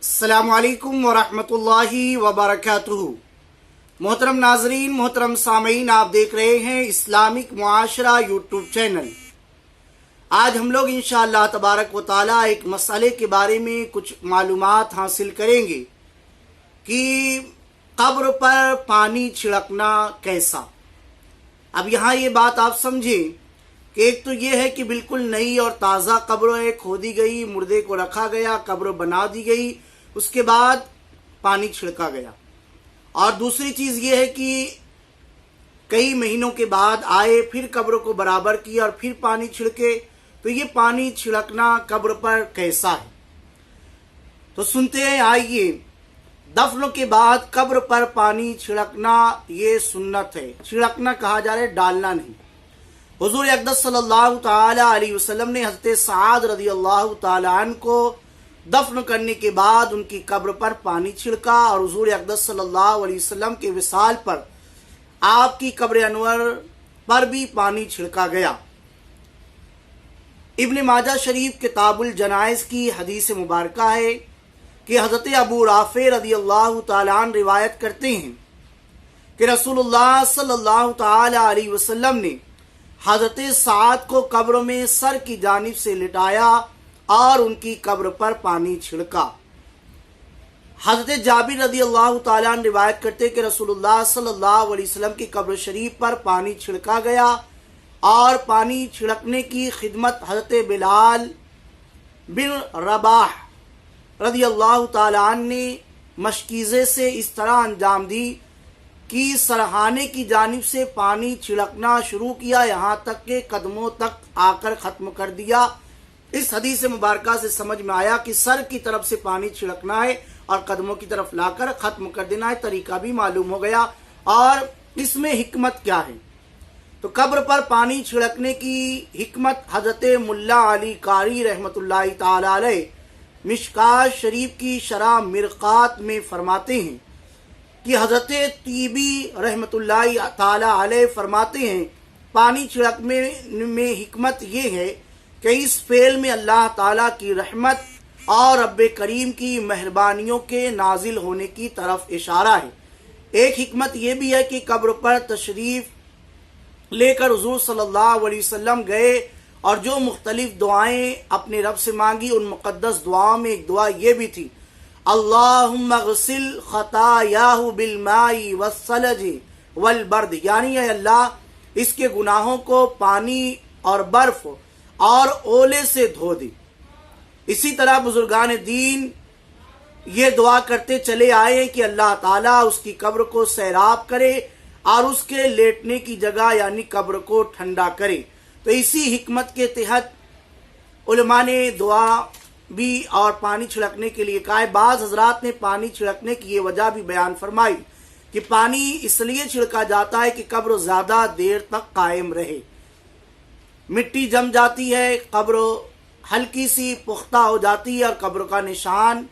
अस्सलामुअलैकुम वरहमतुल्लाहि वबरकातुहू। मोहतरम नाजरीन, मोहतरम सामीन, आप देख रहे हैं इस्लामिक मुआशरा यूट्यूब चैनल। आज हम लोग इंशाअल्लाह तबारक व ताला एक मसले के बारे में कुछ मालूमात हासिल करेंगे कि कब्र पर पानी छिड़कना कैसा। अब यहाँ ये बात आप समझें कि एक तो ये है कि बिल्कुल नई और ताज़ा कब्र है, खोदी गई, मुर्दे को रखा गया, कब्र बना दी गई, उसके बाद पानी छिड़का गया। और दूसरी चीज़ ये है कि कई महीनों के बाद आए, फिर कब्र को बराबर किया और फिर पानी छिड़के, तो ये पानी छिड़कना कब्र पर कैसा है। तो सुनते हैं, आइए। दफन के बाद कब्र पर पानी छिड़कना ये सुन्नत है। छिड़कना कहा जा रहा है, डालना नहीं। हुजूर अक़दस सल्लल्लाहु ताला अलैहि वसल्लम ने हज़रत साद रज़ियल्लाहु ताला अन्हु को दफन करने के बाद उनकी कब्र पर पानी छिड़का और हुजूर अक़दस सल्लल्लाहु अलैहि वसल्लम के विसाल पर आपकी कब्र अनवर पर भी पानी छिड़का गया। इब्न माजा शरीफ किताबुल जनाइज़ की हदीस मुबारका है कि हज़रत अबू राफ़े रज़ियल्लाहु ताला अन्हु रिवायत करते हैं कि रसूलुल्लाह सल्लल्लाहु ताला अलैहि वसल्लम ने हज़रत साद को कब्र में सर की जानिब से लिटाया और उनकी कब्र पर पानी छिड़का। हज़रत जाबिर रज़ियल्लाहु ताला अन्हु रिवायत करते कि रसूलुल्लाह सल्लल्लाहु अलैहि वसल्लम की कब्र शरीफ पर पानी छिड़का गया और पानी छिड़कने की खिदमत हज़रत बिलाल बिन रबाह रज़ियल्लाहु ताला अन्हु ने मशकीज़े से इस तरह अंजाम दी कि सरहाने की जानिब से पानी छिड़कना शुरू किया, यहाँ तक के कदमों तक आकर ख़त्म कर दिया। इस हदीस मुबारका से समझ में आया कि सर की तरफ से पानी छिड़कना है और कदमों की तरफ लाकर ख़त्म कर देना है। तरीका भी मालूम हो गया और इसमें हिकमत क्या है। तो कब्र पर पानी छिड़कने की हिकमत हज़रत मुल्ला अली कारी रहमतुल्लाहि ताला अलैह मिशकात शरीफ की शरह मिरकात में फरमाते हैं कि हज़रत तीबी रहमतुल्लाहि ताला अलैह फरमाते हैं, पानी छिड़कने में हिकमत ये है कि इस फेल में अल्लाह ताला की रहमत और रब्बे करीम की मेहरबानियों के नाजिल होने की तरफ इशारा है। एक हिकमत ये भी है कि कब्र पर तशरीफ़ लेकर हुज़ूर सल्लल्लाहु अलैहि वसल्लम गए और जो मुख्तलिफ दुआएं अपने रब से मांगी, उन मुक़द्दस दुआओं में एक दुआ ये भी थी, अल्लाहुम्मा ग़सिल ख़तायाहु बिलमाई वस्सलजी वल बर्द, यानी अल्लाह इसके गुनाहों को पानी और बर्फ और ओले से धो दे। इसी तरह बुजुर्गान दीन ये दुआ करते चले आए कि अल्लाह ताला उसकी कब्र को सैराब करे और उसके लेटने की जगह यानी कब्र को ठंडा करे। तो इसी हिकमत के तहत उलमा ने दुआ भी और पानी छिड़कने के लिए कहा है। बाज़ हजरात ने पानी छिड़कने की ये वजह भी बयान फरमाई कि पानी इसलिए छिड़का जाता है कि कब्र ज़्यादा देर तक कायम रहे। मिट्टी जम जाती है, कब्र हल्की सी पुख्ता हो जाती है और कब्र का निशान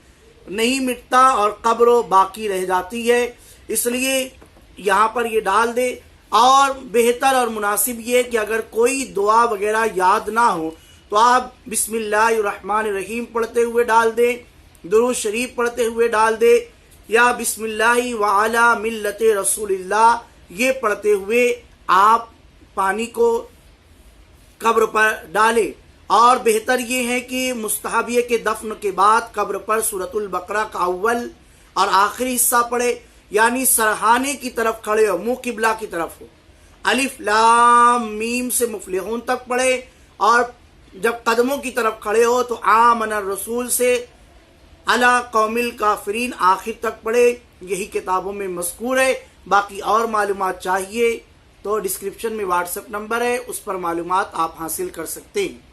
नहीं मिटता और कब्र बाकी रह जाती है, इसलिए यहाँ पर ये डाल दे। और बेहतर और मुनासिब ये कि अगर कोई दुआ वगैरह याद ना हो तो आप बिस्मिल्लाहिर्रहमानिर्रहीम पढ़ते हुए डाल दें, दुरूद शरीफ पढ़ते हुए डाल दे, या बिस्मिल्लाहि व अला मिल्लते रसूलिल्लाह ये पढ़ते हुए आप पानी को कब्र पर डालें। और बेहतर ये है कि मुस्तहबिये के दफन के बाद कब्र पर सूरतुल बकरा का अव्वल और आखिरी हिस्सा पढ़े, यानी सरहाने की तरफ खड़े हो, मुंह किबला की तरफ हो, अलिफ लाम मीम से मुफलिहून तक पढ़े, और जब कदमों की तरफ खड़े हो तो आमन रसूल से अला कौमिल काफिरीन आखिर तक पढ़े। यही किताबों में मज़कूर है। बाकी और मालूमात चाहिए तो डिस्क्रिप्शन में व्हाट्सएप नंबर है, उस पर मालूमात आप हासिल कर सकते हैं।